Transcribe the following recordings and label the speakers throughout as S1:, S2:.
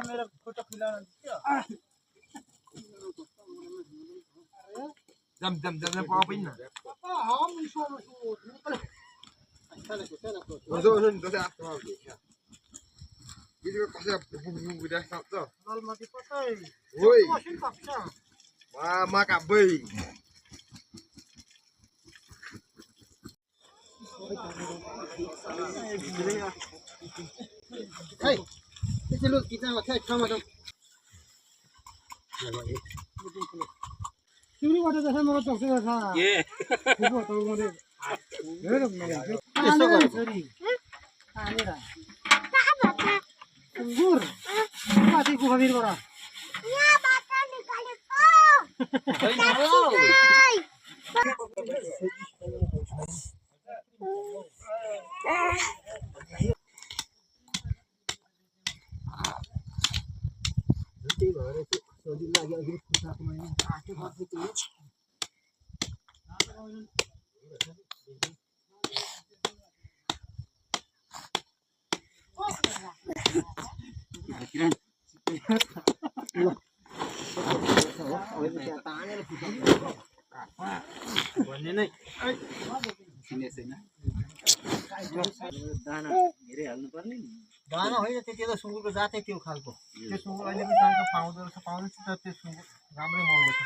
S1: मेरा फोटो खिलाना
S2: Jam apa ini? Ini kasih bumbu dah tak tu.
S1: लाल माटी पकाई
S2: Woi,
S1: मशीन पक्का
S2: mama kabai.
S1: Hey, this is look kita macam sama tu. Curi water dah sama tu sudah sah.
S3: Yeah.
S1: Buku tu mana? Berapa mana? Esok kau curi. Ani dah. Anggur. Mati ku habis kau.
S4: Ya, batal nikahnya
S1: दाना होइन त्यति त सुँगुरको जातै त्यो खालको त्यो सुँगुर अहिले पनि दाना पाउँदो रहेछ पाउँदैछ तर त्यो सुँगुर राम्रै महँगो छ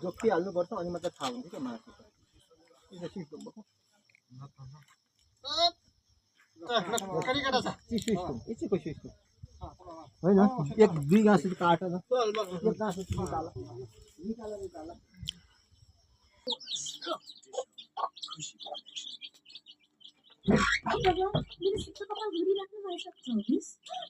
S1: जोक्ति हाल्नुपर्छ अनि मात्र थाहा हुन्छ क्या मासु होइन एक दुई घाँस काट न एक घाँस निकाल
S4: मेरो शिक्षक घुरिराख्नु भएछ 24